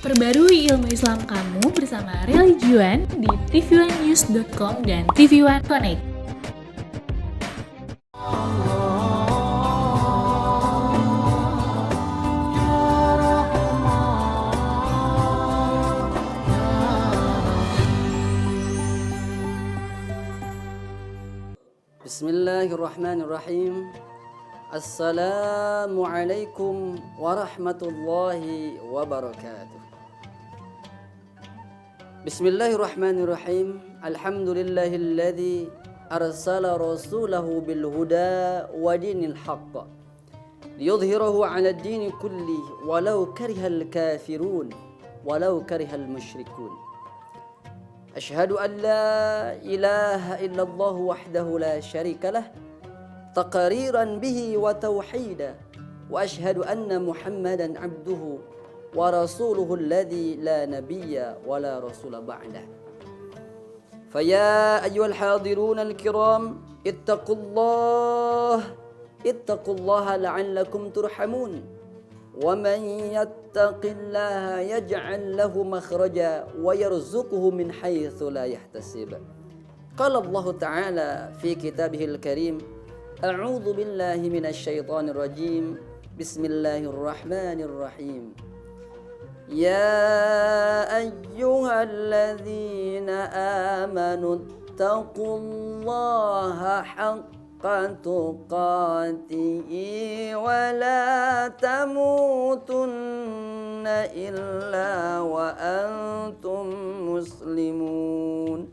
Perbarui ilmu Islam kamu bersama Religion di tv1news.com dan TV1 Connect. Bismillahirrahmanirrahim. Assalamualaikum warahmatullahi wabarakatuh. Bismillahirrahmanirrahim. Alhamdulillahilladzi arsala rasulahu bil huda wa dinil haqq liyudhhirahu 'ala ad-dini kulli walau karihal kafirun walau karihal musyrikun. Asyhadu an la ilaha illallah wahdahu la syarika lah taqriran bihi wa tauhida wa asyhadu anna Muhammadan abduhu wa rasuluhu alladhi la nabiyya wa la rasula ba'dah. Faya ayyuhal hadirun al-kiram ittaqullaha la'allakum turhamun. Wa man yattaqillaha yaj'al lahu makhraja wa yarzuqhu min haitsu la yahtasib. Qala Allah Ta'ala fi kitabihil karim, a'udzu billahi minasy syaithanir rajim. Bismillahirrahmanirrahim. Ya ayyuhalladzina amanu taqullaha haqqa tuqatih wa la tamutunna illa wa antum muslimun.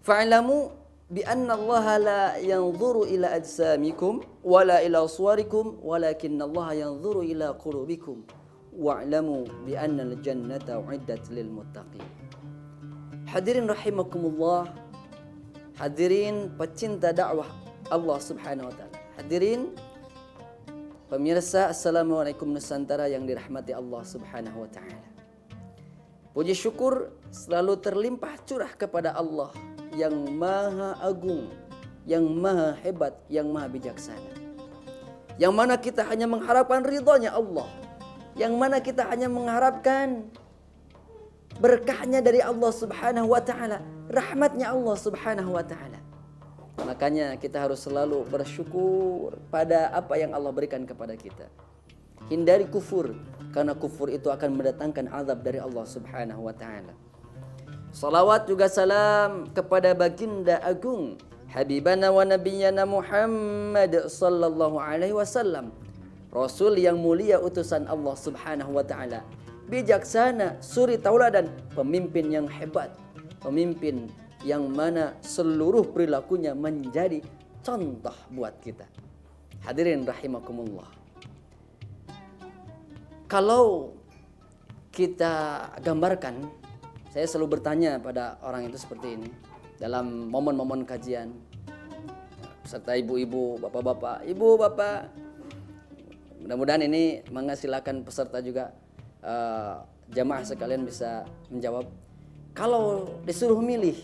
Fa'lamu bi anna Allah la yanzuru ila ajsamikum wala ila suwarikum walakinna Allah yanzuru ila qulubikum wa'lamu bi anna al-jannata uiddat lil muttaqin. Hadirin rahimakumullah, hadirin pecinta dakwah Allah Subhanahu wa taala. Hadirin pemirsa, Assalamualaikum Nusantara yang dirahmati Allah Subhanahu wa taala. Puji syukur selalu terlimpah curah kepada Allah yang maha agung, yang maha hebat, yang maha bijaksana. Yang mana kita hanya mengharapkan ridhonya Allah, yang mana kita hanya mengharapkan berkahnya dari Allah Subhanahu wa taala, rahmatnya Allah Subhanahu wa taala. Makanya kita harus selalu bersyukur pada apa yang Allah berikan kepada kita. Hindari kufur, karena kufur itu akan mendatangkan azab dari Allah Subhanahu wa taala. Salawat juga salam kepada baginda agung Habibana wa Nabiyyana Muhammad sallallahu alaihi wasallam, Rasul yang mulia utusan Allah Subhanahu wa taala, bijaksana, suri tauladan, pemimpin yang hebat, pemimpin yang mana seluruh perilakunya menjadi contoh buat kita. Hadirin rahimakumullah. Kalau kita gambarkan, saya selalu bertanya pada orang itu seperti ini dalam momen-momen kajian, serta ibu-ibu, bapak-bapak, ibu, bapak. Mudah-mudahan ini silakan peserta juga jamaah sekalian bisa menjawab. Kalau disuruh milih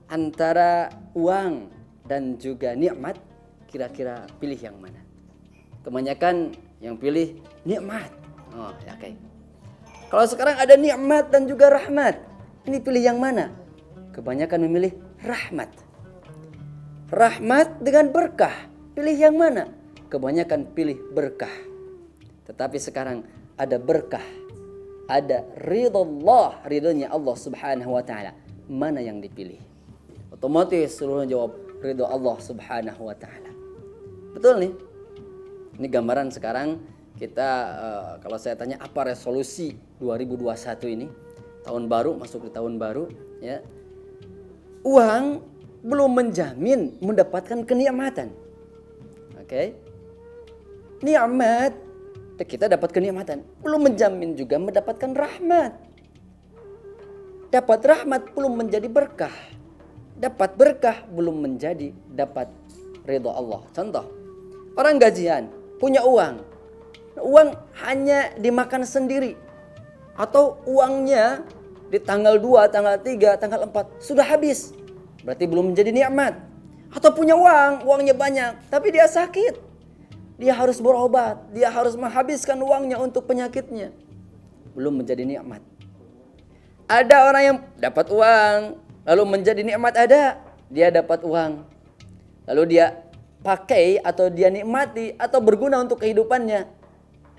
antara uang dan juga nikmat, kira-kira pilih yang mana? Kebanyakan yang pilih nikmat. Oh, ya, oke. Kalau sekarang ada nikmat dan juga rahmat, ini pilih yang mana? Kebanyakan memilih rahmat. Rahmat dengan berkah, pilih yang mana? Kebanyakan pilih berkah. Tetapi sekarang ada berkah, ada ridha ridhonya Allah Subhanahu wa taala. Mana yang dipilih? Otomatis seluruhnya jawab ridha Allah Subhanahu wa taala. Betul nih? Ini gambaran sekarang kita, kalau saya tanya apa resolusi 2021 ini, tahun baru, masuk di tahun baru, ya. Uang belum menjamin mendapatkan kenikmatan. Oke. Nikmat, kita dapat kenikmatan, belum menjamin juga mendapatkan rahmat. Dapat rahmat belum menjadi berkah. Dapat berkah belum menjadi dapat ridha Allah. Contoh, orang gajian, punya uang. Uang hanya dimakan sendiri, atau uangnya di tanggal 2, tanggal 3, tanggal 4 sudah habis, berarti belum menjadi nikmat. Atau punya uang, uangnya banyak, tapi dia sakit, dia harus berobat, dia harus menghabiskan uangnya untuk penyakitnya. Belum menjadi nikmat. Ada orang yang dapat uang, lalu menjadi nikmat ada, dia dapat uang, lalu dia pakai atau dia nikmati atau berguna untuk kehidupannya,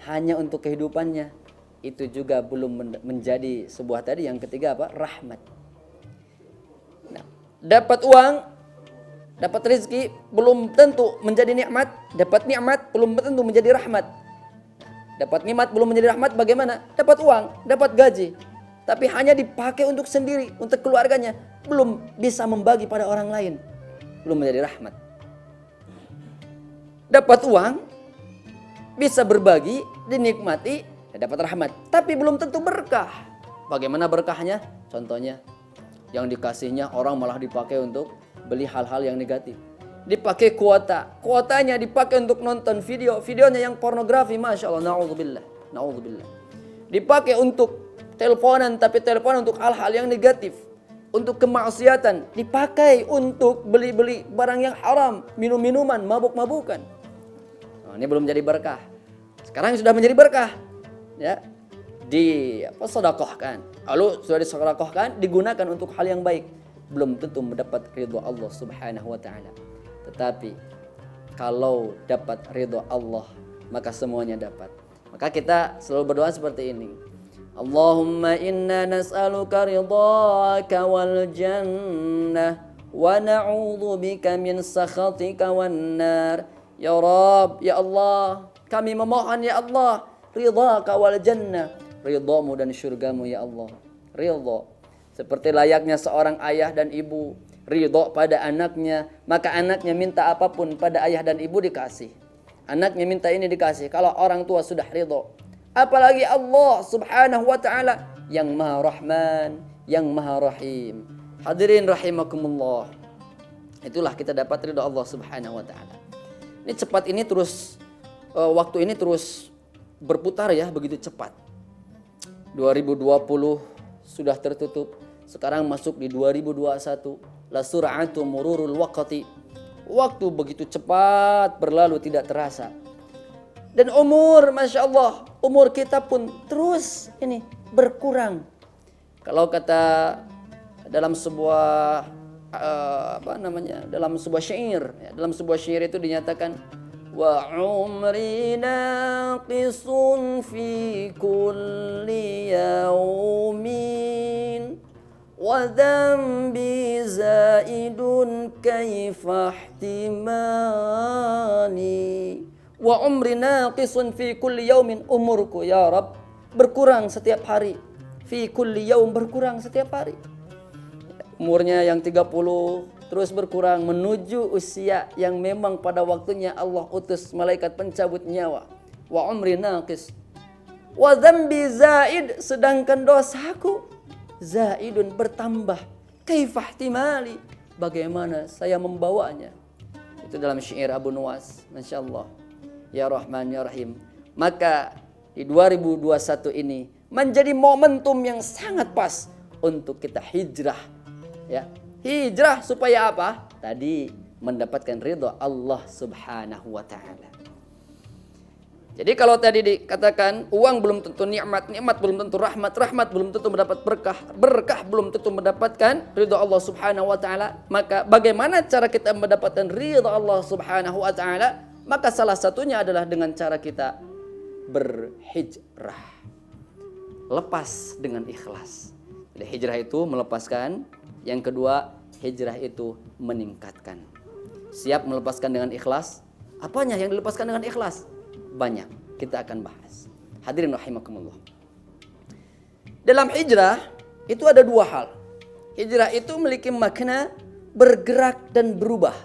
hanya untuk kehidupannya. Itu juga belum menjadi sebuah tadi yang ketiga apa? Rahmat. Nah, dapat uang, dapat rezeki belum tentu menjadi nikmat, dapat nikmat belum tentu menjadi rahmat. Dapat nikmat belum menjadi rahmat bagaimana? Dapat uang, dapat gaji, tapi hanya dipakai untuk sendiri, untuk keluarganya, belum bisa membagi pada orang lain, belum menjadi rahmat. Dapat uang, bisa berbagi, dinikmati, dapat rahmat, tapi belum tentu berkah. Bagaimana berkahnya? Contohnya, yang dikasihnya orang malah dipakai untuk beli hal-hal yang negatif. Dipakai kuotanya dipakai untuk nonton videonya yang pornografi, masya Allah, naudzubillah. Dipakai untuk teleponan, tapi teleponan untuk hal-hal yang negatif, untuk kemaksiatan. Dipakai untuk beli-beli barang yang haram, minum-minuman, mabuk-mabukan. Nah, ini belum jadi berkah. Sekarang sudah menjadi berkah, ya, sedekahkan. Lalu sudah disedekahkan, digunakan untuk hal yang baik. Belum tentu mendapat ridha Allah Subhanahu wa taala. Tetapi kalau dapat ridha Allah, maka semuanya dapat. Maka kita selalu berdoa seperti ini. Allahumma inna nas'aluka ridhaka wal jannah wa na'udzu bika min sakhatika wan nar. Ya Rabb, ya Allah, kami memohon ya Allah, ridhaka wal jannah, ridhamu dan syurgamu ya Allah. Ridha seperti layaknya seorang ayah dan ibu ridho pada anaknya, maka anaknya minta apapun pada ayah dan ibu dikasih. Anaknya minta ini dikasih. Kalau orang tua sudah ridho, apalagi Allah Subhanahu wa taala yang Maha Rahman, yang Maha Rahim. Hadirin rahimakumullah. Itulah kita dapat ridho Allah Subhanahu wa taala. Ini cepat ini terus waktu ini terus berputar ya, begitu cepat. 2020 sudah tertutup. Sekarang masuk di 2021. La sur'atu mururul waqti. Waktu begitu cepat berlalu tidak terasa. Dan umur, masya Allah, umur kita pun terus ini berkurang. Kalau kata dalam sebuah dalam sebuah syair, ya, dalam sebuah syair itu dinyatakan wa umri naqisun fi kulli yaumin wa dhanbi zaidun kaifa ihtimali. Wa umri naqisun fi kulli yaumin, umurku ya Rabb berkurang setiap hari. Fi kulli yaum, berkurang setiap hari. Umurnya yang 30 terus berkurang menuju usia yang memang pada waktunya Allah utus malaikat pencabut nyawa. Wa umri naqis wa dzambi zaid, sedangkan dosaku zaidun bertambah. Kaifa ihtimali, bagaimana saya membawanya. Itu dalam syair Abu Nuwas, masyaallah. Ya Rahman ya Rahim. Maka di 2021 ini menjadi momentum yang sangat pas untuk kita hijrah. Ya, hijrah supaya apa? Tadi mendapatkan ridha Allah Subhanahu wa taala. Jadi kalau tadi dikatakan uang belum tentu nikmat, nikmat belum tentu rahmat, rahmat belum tentu mendapat berkah, berkah belum tentu mendapatkan ridha Allah Subhanahu wa taala, maka bagaimana cara kita mendapatkan ridha Allah Subhanahu wa taala? Maka salah satunya adalah dengan cara kita berhijrah. Lepas dengan ikhlas. Jadi hijrah itu melepaskan. Yang kedua, hijrah itu meningkatkan. Siap melepaskan dengan ikhlas? Apanya yang dilepaskan dengan ikhlas? Banyak. Kita akan bahas. Hadirin rahimakumullah. Dalam hijrah itu ada dua hal. Hijrah itu memiliki makna bergerak dan berubah.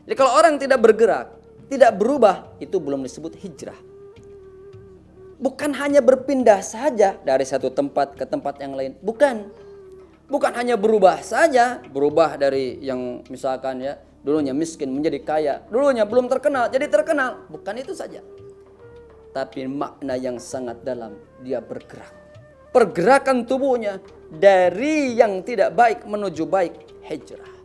Jadi kalau orang tidak bergerak, tidak berubah, itu belum disebut hijrah. Bukan hanya berpindah saja dari satu tempat ke tempat yang lain. Bukan hanya berubah saja, berubah dari yang misalkan ya, dulunya miskin menjadi kaya, dulunya belum terkenal jadi terkenal. Bukan itu saja. Tapi makna yang sangat dalam, dia bergerak. Pergerakan tubuhnya dari yang tidak baik menuju baik, hijrah.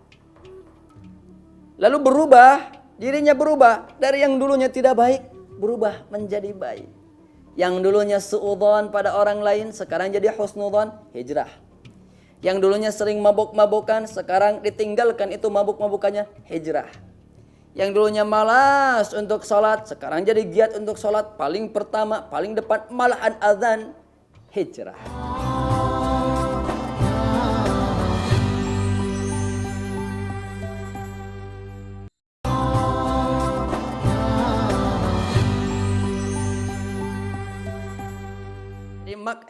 Lalu berubah Dirinya berubah dari yang dulunya tidak baik, berubah menjadi baik. Yang dulunya suudzon pada orang lain, sekarang jadi husnudzon, hijrah. Yang dulunya sering mabuk-mabukan, sekarang ditinggalkan itu mabuk-mabukannya, hijrah. Yang dulunya malas untuk sholat, sekarang jadi giat untuk sholat. Paling pertama, paling depan, malahan azan, hijrah.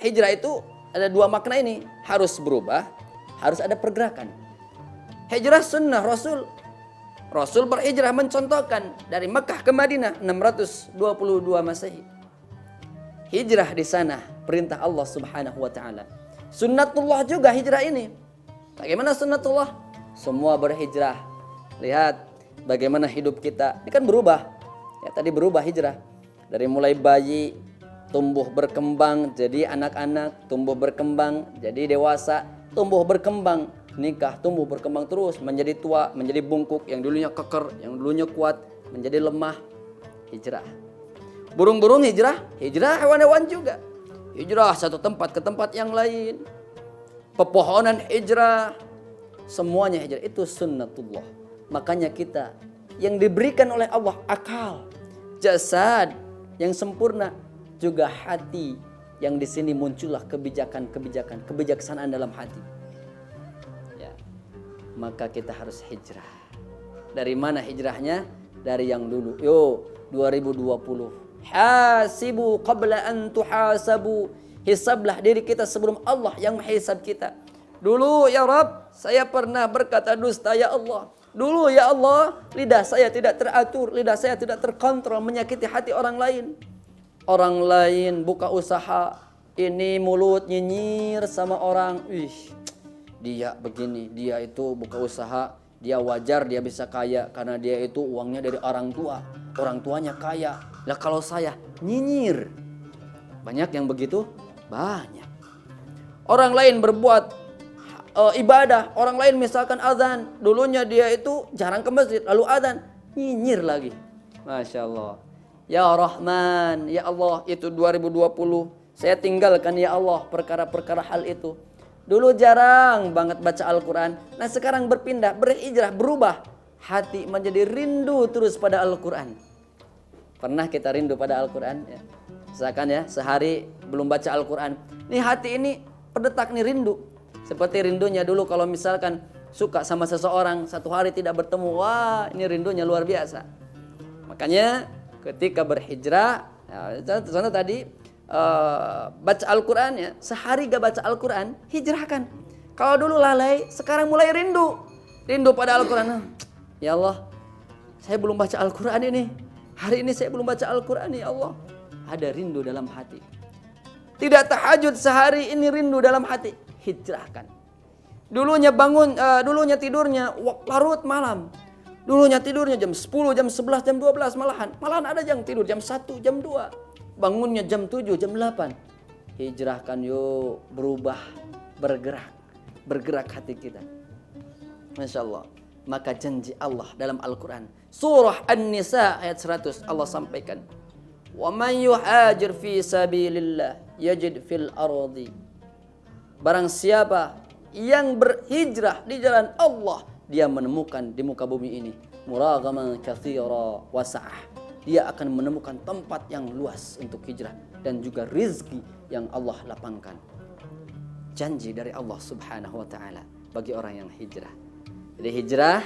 Hijrah itu ada dua makna ini. Harus berubah, harus ada pergerakan. Hijrah sunnah Rasul. Rasul berhijrah mencontohkan dari Mekah ke Madinah 622 Masehi. Hijrah di sana perintah Allah Subhanahu wa taala. Sunnatullah juga hijrah ini. Bagaimana sunnatullah? Semua berhijrah. Lihat bagaimana hidup kita. Ini kan berubah. Ya, tadi berubah hijrah. Dari mulai bayi tumbuh berkembang jadi anak-anak, tumbuh berkembang jadi dewasa, tumbuh berkembang nikah, tumbuh berkembang terus menjadi tua, menjadi bungkuk, yang dulunya keker, yang dulunya kuat menjadi lemah. Hijrah. Burung-burung hijrah, hijrah hewan-hewan juga. Hijrah satu tempat ke tempat yang lain. Pepohonan hijrah. Semuanya hijrah, itu sunnatullah. Makanya kita yang diberikan oleh Allah akal, jasad yang sempurna, juga hati yang di sini muncullah kebijakan-kebijakan, kebijaksanaan dalam hati. Ya. Maka kita harus hijrah. Dari mana hijrahnya? Dari yang dulu. 2020. Hasibu qabla an tuhasabu. Hisablah diri kita sebelum Allah yang menghisab kita. Dulu ya Rabb, saya pernah berkata dusta ya Allah. Dulu ya Allah, lidah saya tidak teratur, lidah saya tidak terkontrol, menyakiti hati orang lain. Orang lain buka usaha, ini mulut nyinyir sama orang. Dia begini, dia itu buka usaha, dia wajar dia bisa kaya karena dia itu uangnya dari orang tua. Orang tuanya kaya. Lah kalau saya nyinyir. Banyak yang begitu? Banyak. Orang lain berbuat ibadah, orang lain misalkan azan, dulunya dia itu jarang ke masjid, lalu azan, nyinyir lagi. Masya Allah. Ya Rahman, ya Allah, itu 2020 saya tinggalkan ya Allah perkara-perkara hal itu. Dulu jarang banget baca Al-Quran, nah sekarang berpindah, berhijrah, berubah. Hati menjadi rindu terus pada Al-Quran. Pernah kita rindu pada Al-Quran? Ya. Misalkan ya, sehari belum baca Al-Quran. Nih hati ini pendetak nih rindu. Seperti rindunya dulu kalau misalkan suka sama seseorang, satu hari tidak bertemu, wah ini rindunya luar biasa. Makanya ketika berhijrah, contoh tadi baca Al-Quran ya, sehari gak baca Al-Quran, hijrahkan. Kalau dulu lalai, sekarang mulai rindu. Rindu pada Al-Quran. Ya Allah, saya belum baca Al-Quran ini. Hari ini saya belum baca Al-Quran ya Allah. Ada rindu dalam hati. Tidak tahajud sehari ini rindu dalam hati. Hijrahkan. Dulunya dulunya tidurnya larut malam. Dulunya tidurnya jam 10, jam 11, jam 12 malahan. Malahan ada yang tidur jam 1, jam 2. Bangunnya jam 7, jam 8. Hijrahkan yuk, berubah, bergerak. Bergerak hati kita. Masya Allah. Maka janji Allah dalam Al-Quran. Surah An-Nisa ayat 100 Allah sampaikan. Wa man yuhajir fi sabilillah yajid fil ardi. Barang siapa yang berhijrah di jalan Allah, dia menemukan di muka bumi ini muragaman katsira wasa'ah. Dia akan menemukan tempat yang luas untuk hijrah dan juga rizki yang Allah lapangkan. Janji dari Allah Subhanahu wa taala bagi orang yang hijrah. Jadi hijrah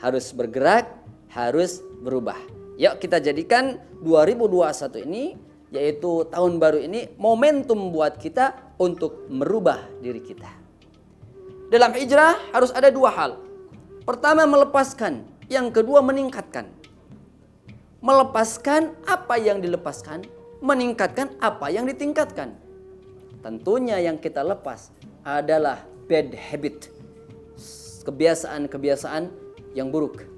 harus bergerak, harus berubah. Yuk kita jadikan 2021 ini, yaitu tahun baru ini, momentum buat kita untuk merubah diri kita. Dalam hijrah harus ada dua hal. Pertama melepaskan, yang kedua meningkatkan. Melepaskan apa yang dilepaskan, meningkatkan apa yang ditingkatkan. Tentunya yang kita lepas adalah bad habit. Kebiasaan-kebiasaan yang buruk.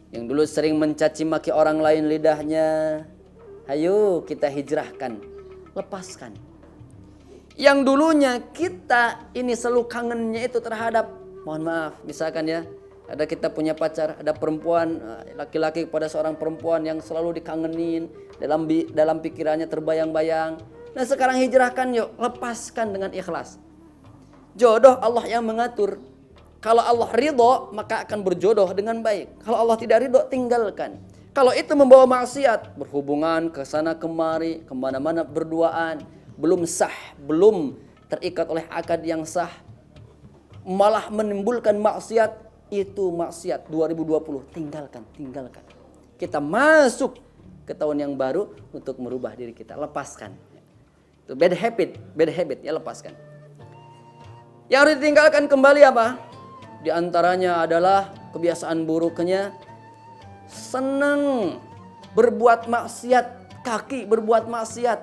Yang dulu sering mencaci maki orang lain lidahnya, ayo kita hijrahkan, lepaskan. Yang dulunya kita ini selalu kangennya itu terhadap, mohon maaf, misalkan ya, Ada kita punya pacar, ada perempuan, laki-laki kepada seorang perempuan yang selalu dikangenin, dalam pikirannya terbayang-bayang. Nah sekarang hijrahkan yuk, lepaskan dengan ikhlas. Jodoh Allah yang mengatur. Kalau Allah ridho, maka akan berjodoh dengan baik. Kalau Allah tidak ridho, tinggalkan. Kalau itu membawa maksiat, berhubungan ke sana kemari, kemana-mana berduaan, belum sah, belum terikat oleh akad yang sah, malah menimbulkan maksiat, itu maksiat 2020. Tinggalkan. Kita masuk ke tahun yang baru untuk merubah diri kita. Lepaskan. Itu bad habit ya, lepaskan. Yang harus ditinggalkan kembali apa? Di antaranya adalah kebiasaan buruknya senang berbuat maksiat, kaki berbuat maksiat,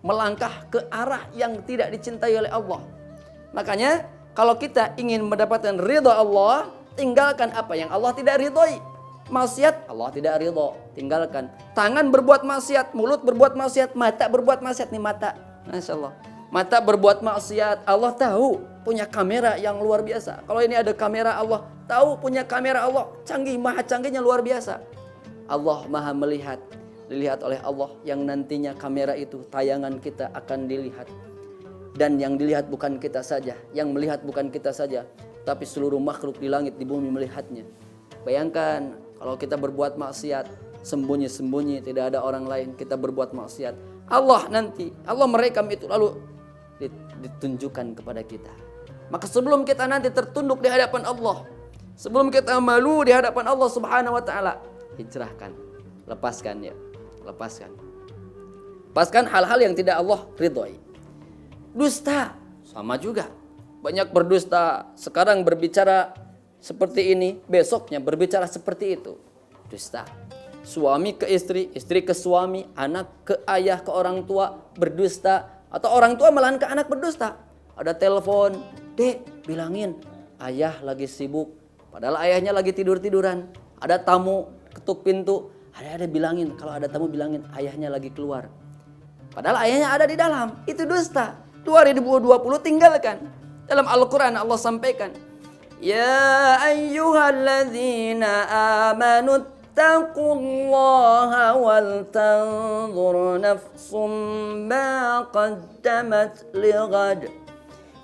melangkah ke arah yang tidak dicintai oleh Allah. Makanya kalau kita ingin mendapatkan ridha Allah, tinggalkan apa yang Allah tidak ridhoi. Maksiat Allah tidak ridho, tinggalkan. Tangan berbuat maksiat, mulut berbuat maksiat, mata berbuat maksiat. Nih mata, Masya Allah, mata berbuat maksiat. Allah tahu punya kamera yang luar biasa. Kalau ini ada kamera, Allah tahu punya kamera Allah canggih, maha canggihnya luar biasa. Allah maha melihat, dilihat oleh Allah, yang nantinya kamera itu tayangan kita akan dilihat. Dan yang dilihat bukan kita saja, yang melihat bukan kita saja, tapi seluruh makhluk di langit di bumi melihatnya. Bayangkan kalau kita berbuat maksiat sembunyi-sembunyi, tidak ada orang lain, kita berbuat maksiat, Allah merekam itu lalu ditunjukkan kepada kita. Maka sebelum kita nanti tertunduk di hadapan Allah, sebelum kita malu di hadapan Allah Subhanahu wa taala, hijrahkan, lepaskan ya, lepaskan hal-hal yang tidak Allah ridhoi. Dusta sama juga, banyak berdusta. Sekarang berbicara seperti ini, besoknya berbicara seperti itu. Dusta. Suami ke istri, istri ke suami, anak ke ayah, ke orang tua berdusta, atau orang tua malahan ke anak berdusta. Ada telepon, "Dek, bilangin ayah lagi sibuk." Padahal ayahnya lagi tidur-tiduran. Ada tamu ketuk pintu, ada bilangin, kalau ada tamu bilangin ayahnya lagi keluar. Padahal ayahnya ada di dalam. Itu dusta. 2020 tinggalkan. Dalam Al-Quran Allah sampaikan, "Ya ayyuhalladzina amanu taqullaha wal tanzur nafsum ma qaddamat lighad."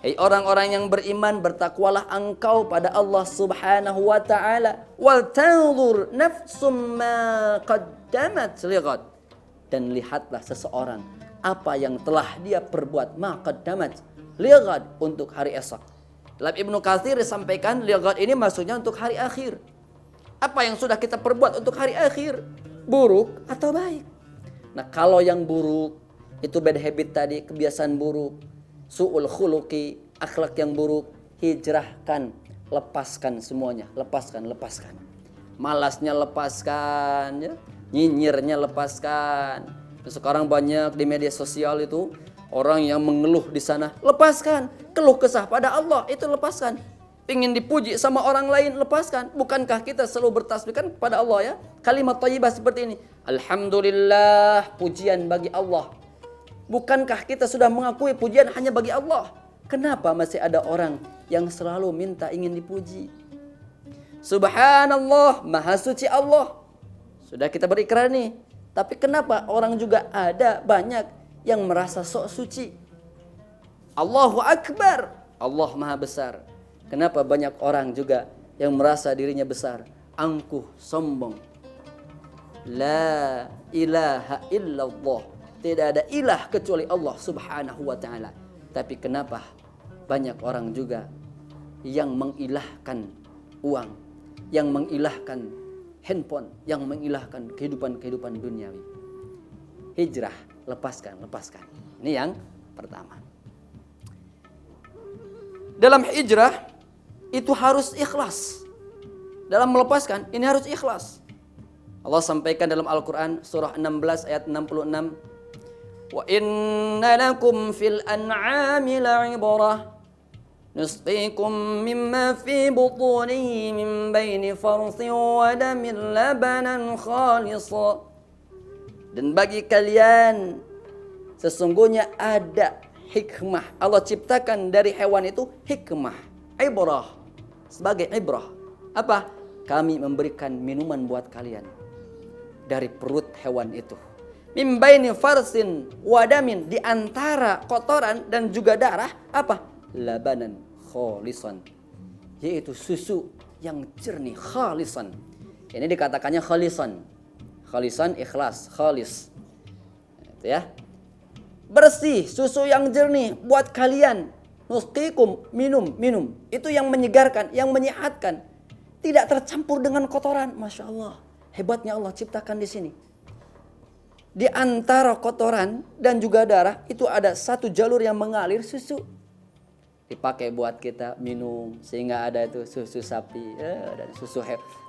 Hei orang-orang yang beriman, bertakwalah engkau pada Allah Subhanahu wa taala. Wal tanzur nafsum ma qaddamat lighad. Dan lihatlah seseorang apa yang telah dia perbuat, ma qaddamat lighad, untuk hari esok. Dalam Ibnu Katsir disampaikan lighad ini maksudnya untuk hari akhir. Apa yang sudah kita perbuat untuk hari akhir, buruk atau baik. Nah, kalau yang buruk itu bad habit tadi, kebiasaan buruk, su'ul khuluqi, akhlak yang buruk, hijrahkan, lepaskan semuanya, lepaskan. Malasnya lepaskan, ya. Nyinyirnya lepaskan. Sekarang banyak di media sosial itu orang yang mengeluh di sana, lepaskan. Keluh kesah pada Allah itu lepaskan. Ingin dipuji sama orang lain, lepaskan. Bukankah kita selalu bertasbihkan kepada Allah ya? Kalimat thayyibah seperti ini, alhamdulillah, pujian bagi Allah. Bukankah kita sudah mengakui pujian hanya bagi Allah? Kenapa masih ada orang yang selalu minta ingin dipuji? Subhanallah, maha suci Allah. Sudah kita berikrar nih. Tapi kenapa orang juga ada banyak yang merasa sok suci? Allahu Akbar, Allah maha besar. Kenapa banyak orang juga yang merasa dirinya besar, angkuh, sombong? La ilaha illallah, tidak ada ilah kecuali Allah Subhanahu wa ta'ala. Tapi kenapa banyak orang juga yang mengilahkan uang, yang mengilahkan handphone, yang mengilahkan kehidupan duniawi? Hijrah, lepaskan. Ini yang pertama. Dalam hijrah itu harus ikhlas. Dalam melepaskan ini harus ikhlas. Allah sampaikan dalam Al-Quran surah 16 ayat 66, "Wa inna lakum fil an'ami la'ibrah nusqikum mimma fi butunihi min baini farthin wa damin labanan khalisa." Dan bagi kalian sesungguhnya ada hikmah. Allah ciptakan dari hewan itu hikmah, ibrah, sebagai ibrah. Apa? kami memberikan minuman buat kalian dari perut hewan itu. Min baini farsin wadamin, di antara kotoran dan juga darah, apa? Labanan khalisan, yaitu susu yang jernih, khalisan. Ini dikatakannya khalisan. Khalisan ikhlas, khalis. Itu ya. Bersih, susu yang jernih buat kalian. Nusqikum, minum. Itu yang menyegarkan, yang menyehatkan. Tidak tercampur dengan kotoran. Masya Allah. Hebatnya Allah ciptakan di sini. Di antara kotoran dan juga darah itu ada satu jalur yang mengalir, susu. Dipakai buat kita minum, sehingga ada itu susu sapi dan susu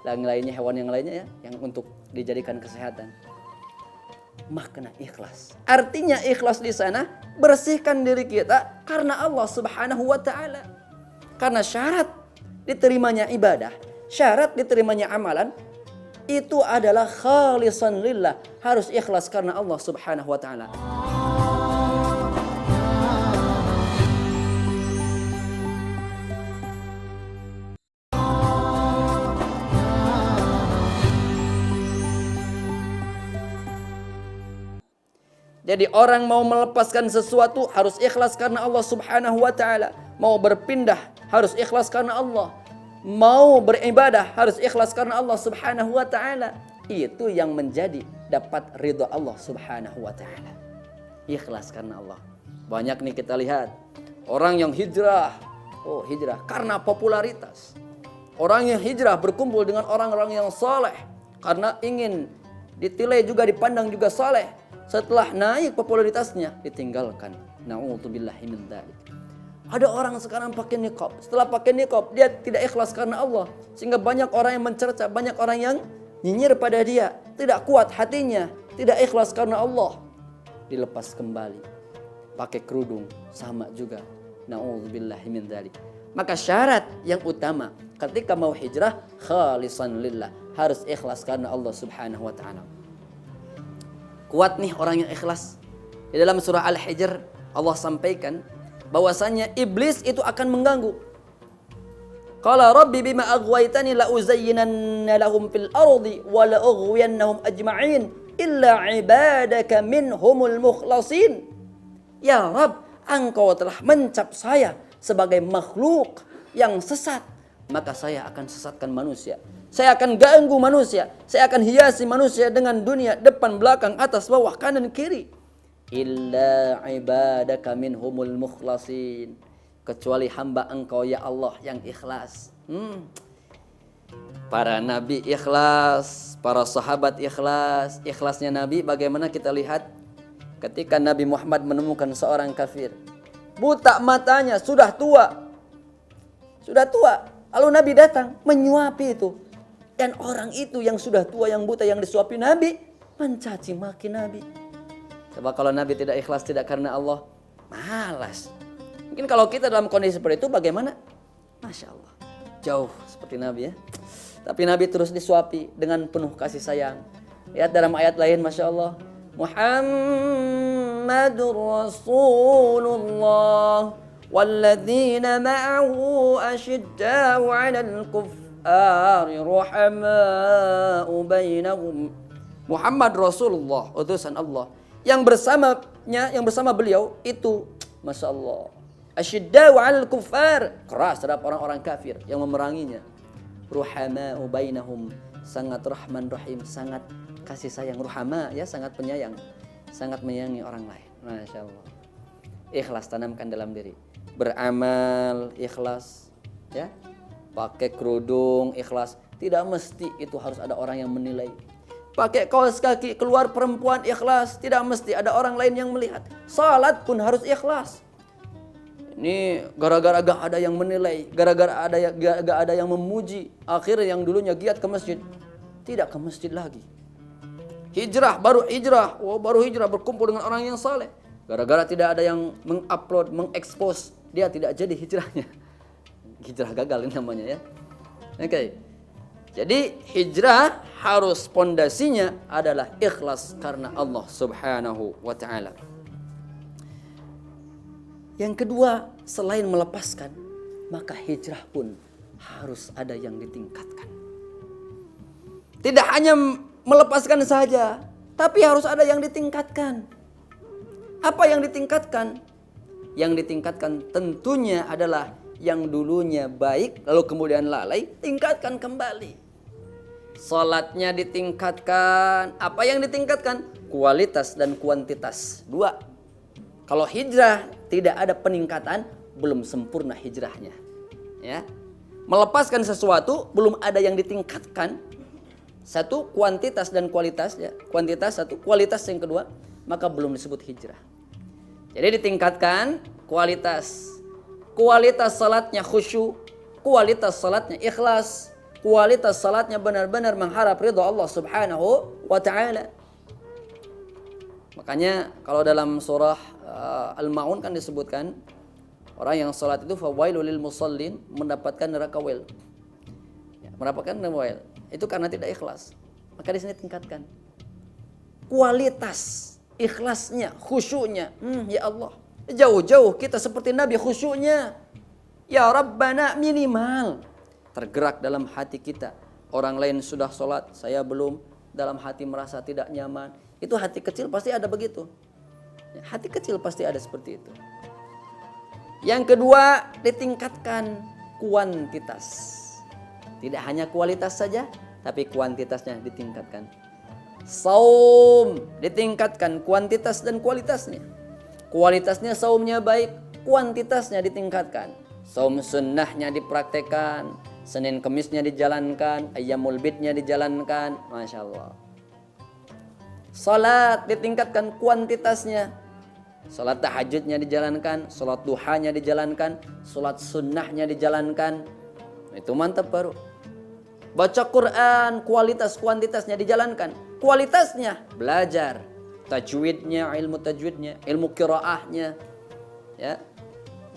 lainnya, hewan yang lainnya ya, yang untuk dijadikan kesehatan. Makna ikhlas. Artinya ikhlas di sana bersihkan diri kita karena Allah Subhanahu wa taala. Karena syarat diterimanya ibadah, syarat diterimanya amalan itu adalah khalisan lillah, harus ikhlas karena Allah Subhanahu wa taala. Jadi orang mau melepaskan sesuatu harus ikhlas karena Allah Subhanahu wa taala. Mau berpindah harus ikhlas karena Allah. Mau beribadah harus ikhlas karena Allah Subhanahu wa taala. Itu yang menjadi dapat ridha Allah Subhanahu wa taala. Ikhlas karena Allah. Banyak nih kita lihat orang yang hijrah. Oh, hijrah karena popularitas. Orang yang hijrah berkumpul dengan orang-orang yang saleh karena ingin ditilai juga, dipandang juga saleh. Setelah naik popularitasnya ditinggalkan. Na'udzubillahi min dzalik. Ada orang sekarang pakai niqab. Setelah pakai niqab dia tidak ikhlas karena Allah, sehingga banyak orang yang mencerca, banyak orang yang nyinyir pada dia. Tidak kuat hatinya, tidak ikhlas karena Allah. Dilepas kembali. Pakai kerudung sama juga. Na'udzubillahi min dzalik. Maka syarat yang utama ketika mau hijrah khalisan lillah, harus ikhlas karena Allah Subhanahu wa taala. Kuat nih orang yang ikhlas. Di dalam surah Al-Hijr Allah sampaikan bahwasanya iblis itu akan mengganggu. Qala rabbi bima aghwaytani la uzayyinanna lahum fil ardi wa la ughwiyannahum ajma'in illa ibadaka minhumul mukhlasin. Ya Rabb, engkau telah mencap saya sebagai makhluk yang sesat, maka saya akan sesatkan manusia. Saya akan ganggu manusia. Saya akan hiasi manusia dengan dunia, depan, belakang, atas, bawah, kanan, kiri. Illa ibadaka minhumul mukhlasin. Kecuali hamba engkau ya Allah yang ikhlas. Para nabi ikhlas, para sahabat ikhlas. Ikhlasnya nabi bagaimana kita lihat ketika Nabi Muhammad menemukan seorang kafir. Buta matanya, sudah tua. Lalu Nabi datang menyuapi itu. Dan orang itu yang sudah tua, yang buta, yang disuapi Nabi, mencaci maki Nabi. Sebab kalau Nabi tidak ikhlas, tidak karena Allah, malas. Mungkin kalau kita dalam kondisi seperti itu bagaimana? Masya Allah, jauh seperti Nabi ya. Tapi Nabi terus disuapi dengan penuh kasih sayang. Lihat dalam ayat lain, Masya Allah. Muhammadur Rasulullah walladzina ma'ahu asyidda'u 'alal kuffar ruhama'u bainahum. Muhammad Rasulullah, utusan Allah, yang bersama beliau itu, Masya Allah, asyidda'u 'alal kuffar, keras terhadap orang-orang kafir yang memeranginya. Ruhama'u bainahum, sangat rahman rahim, sangat kasih sayang. Ruhama ya, sangat penyayang, sangat menyayangi orang lain. Masya Allah. Ikhlas tanamkan dalam diri. Beramal ikhlas ya. Pakai kerudung ikhlas, tidak mesti itu harus ada orang yang menilai. Pakai kaos kaki keluar perempuan ikhlas, tidak mesti ada orang lain yang melihat. Salat pun harus ikhlas. Ini gara-gara gak ada yang menilai, gara-gara gak ada yang memuji, akhirnya yang dulunya giat ke masjid tidak ke masjid lagi. Hijrah, baru hijrah berkumpul dengan orang yang saleh. Gara-gara tidak ada yang mengupload, mengekspos, dia tidak jadi hijrahnya. Hijrah gagal ini namanya ya. Oke. Jadi hijrah harus pondasinya adalah ikhlas karena Allah Subhanahu wa taala. Yang kedua, selain melepaskan, maka hijrah pun harus ada yang ditingkatkan. Tidak hanya melepaskan saja, tapi harus ada yang ditingkatkan. Apa yang ditingkatkan? Yang ditingkatkan tentunya adalah yang dulunya baik lalu kemudian lalai, tingkatkan kembali. Salatnya ditingkatkan. Apa yang ditingkatkan? Kualitas dan kuantitas. 2. Kalau hijrah tidak ada peningkatan, belum sempurna hijrahnya. Ya. Melepaskan sesuatu belum ada yang ditingkatkan. Satu, kuantitas dan kualitas, ya. Kuantitas satu, kualitas yang kedua, maka belum disebut hijrah. Jadi ditingkatkan kualitas. Kualitas salatnya khusyuk, kualitas salatnya ikhlas, kualitas salatnya benar-benar mengharap ridha Allah Subhanahu wa taala. Makanya kalau dalam surah Al-Maun kan disebutkan orang yang salat itu fawailul lil musallin, mendapatkan neraka wail. Ya, mendapatkan neraka wail. Itu karena tidak ikhlas. Maka di sini tingkatkan kualitas ikhlasnya, khusyuknya. Ya Allah, jauh-jauh kita seperti Nabi khusyuknya. Ya Rabbana minimal tergerak dalam hati kita. Orang lain sudah sholat, saya belum, dalam hati merasa tidak nyaman. Itu hati kecil pasti ada begitu. Hati kecil pasti ada seperti itu. Yang kedua, ditingkatkan kuantitas. Tidak hanya kualitas saja, tapi kuantitasnya ditingkatkan. Saum ditingkatkan kuantitas dan kualitasnya. Kualitasnya saumnya baik, kuantitasnya ditingkatkan. Saum sunnahnya dipraktekkan, Senin Kemisnya dijalankan, Ayyamul Bidnya dijalankan, Masya Allah. Salat ditingkatkan kuantitasnya. Salat tahajudnya dijalankan, salat duhanya dijalankan, salat sunnahnya dijalankan. Itu mantap baru. Baca Quran, kualitas kuantitasnya dijalankan. Kualitasnya belajar tajwidnya, ilmu tajwidnya, ilmu qiraahnya. Ya.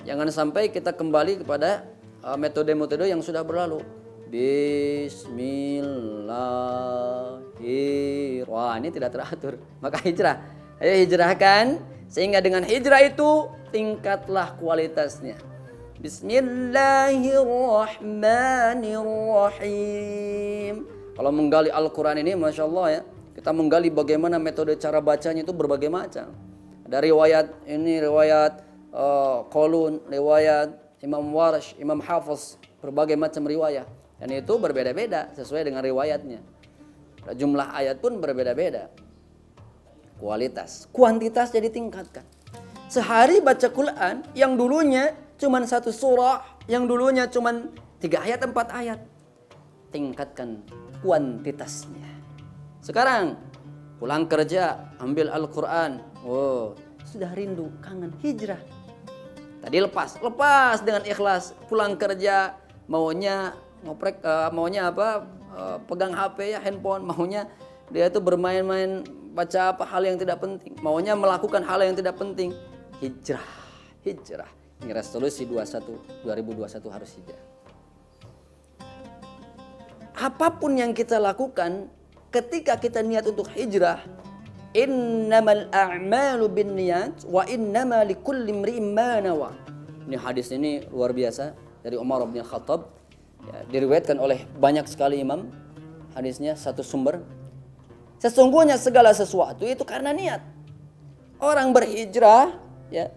Jangan sampai kita kembali kepada metode-metode yang sudah berlalu. Bismillahirrahmanirrahim. Wah, ini tidak teratur. Maka hijrah. Ayo hijrahkan, sehingga dengan hijrah itu tingkatlah kualitasnya. Bismillahirrahmanirrahim. Kalau menggali Al-Quran ini, Masya Allah ya, kita menggali bagaimana metode cara bacanya itu berbagai macam. Ada riwayat ini, riwayat Qalun, riwayat Imam Warsh, Imam Hafiz, berbagai macam riwayat. Dan itu berbeda-beda sesuai dengan riwayatnya. Jumlah ayat pun berbeda-beda. Kualitas, kuantitas jadi tingkatkan. Sehari baca Quran yang dulunya cuman 1 surah, yang dulunya cuman 3 ayat, 4 ayat. Tingkatkan kuantitasnya. Sekarang pulang kerja, ambil Al-Quran. Oh, sudah rindu, kangen, hijrah. Tadi lepas dengan ikhlas. Pulang kerja, maunya pegang HP ya, handphone. Maunya dia itu bermain-main, baca apa hal yang tidak penting. Maunya melakukan hal yang tidak penting. Hijrah. Ini resolusi 2021 harus hijrah. Apapun yang kita lakukan ketika kita niat untuk hijrah, innamal a'malu binniyat wa innama likulli imri'in ma nawa. Ini hadis ini luar biasa dari Umar bin Khattab. Ya, diriwayatkan oleh banyak sekali imam. Hadisnya satu sumber. Sesungguhnya segala sesuatu itu karena niat. Orang berhijrah, ya,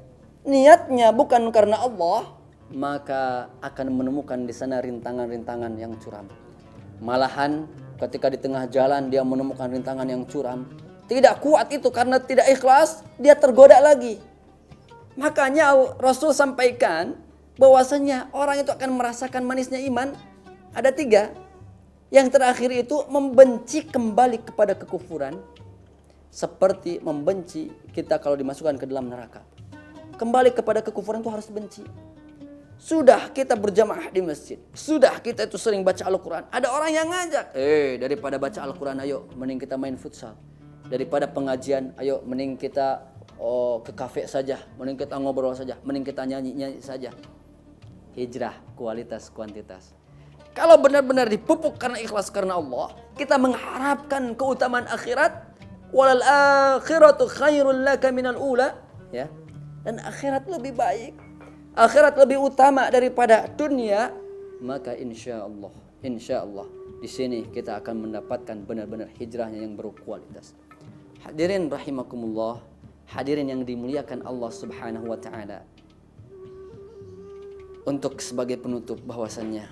niatnya bukan karena Allah, maka akan menemukan di sana rintangan-rintangan yang curam. Malahan ketika di tengah jalan dia menemukan rintangan yang curam, tidak kuat itu karena tidak ikhlas, dia tergoda lagi. Makanya Rasul sampaikan bahwasanya orang itu akan merasakan manisnya iman. Ada 3. Yang terakhir itu membenci kembali kepada kekufuran, seperti membenci kita kalau dimasukkan ke dalam neraka. Kembali kepada kekufuran itu harus benci. Sudah kita berjamaah di masjid, sudah kita itu sering baca Al-Quran, ada orang yang ngajak, daripada baca Al-Quran ayo mending kita main futsal. Daripada pengajian ayo mending kita ke kafe saja, mending kita ngobrol saja, mending kita nyanyi saja. Hijrah, kualitas, kuantitas. Kalau benar-benar dipupuk karena ikhlas karena Allah, kita mengharapkan keutamaan akhirat, walal akhiratu khairul laka minal ula, ya. Dan akhirat lebih baik, akhirat lebih utama daripada dunia, maka insya Allah Di sini kita akan mendapatkan benar-benar hijrahnya yang berkualitas. Hadirin rahimakumullah, hadirin yang dimuliakan Allah Subhanahu wa taala. Untuk sebagai penutup bahwasannya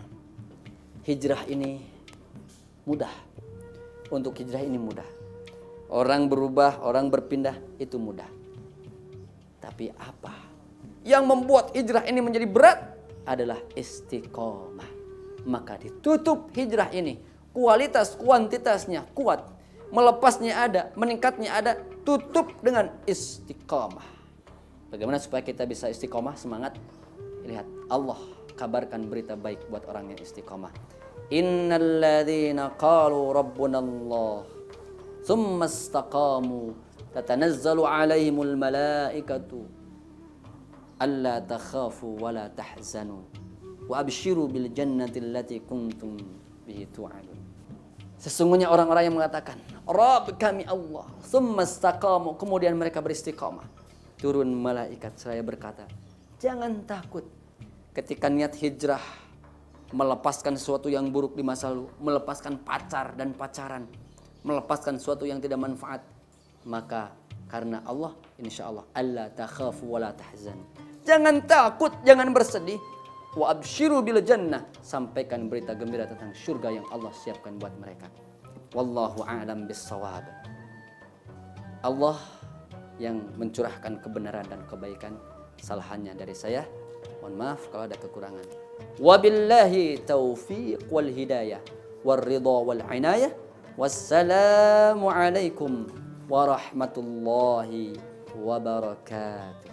hijrah ini mudah. Untuk hijrah ini mudah. Orang berubah, orang berpindah itu mudah. Tapi apa yang membuat hijrah ini menjadi berat adalah istiqomah. Maka ditutup hijrah ini. Kualitas kuantitasnya kuat. Melepasnya ada, meningkatnya ada. Tutup dengan istiqomah. Bagaimana supaya kita bisa istiqomah, semangat? Lihat, Allah kabarkan berita baik buat orang yang istiqomah. Innal ladzina qalu rabbunallah thumma istaqamu tatanazzalu alaihimul malaikatu alla takhafu wa la tahzanu wa abshiru bil jannati allati kuntum bihi tu'adun. Sesungguhnya orang-orang yang mengatakan Rabb kami Allah, thumma istaqamu, kemudian mereka beristiqamah, turun malaikat seraya berkata, jangan takut ketika niat hijrah, melepaskan sesuatu yang buruk di masa lalu, melepaskan pacar dan pacaran, melepaskan sesuatu yang tidak manfaat, maka karena Allah, insya Allah, alla takhafu wa la tahzan. Jangan takut, jangan bersedih. Wa abshiru bil jannah, sampaikan berita gembira tentang surga yang Allah siapkan buat mereka. Wallahu a'lam bissawab. Allah yang mencurahkan kebenaran dan kebaikan. Salahannya dari saya. Mohon maaf kalau ada kekurangan. Wabillahi taufiq wal hidayah wal ridha wal inayah. Wassalamu alaikum warahmatullahi wabarakatuh.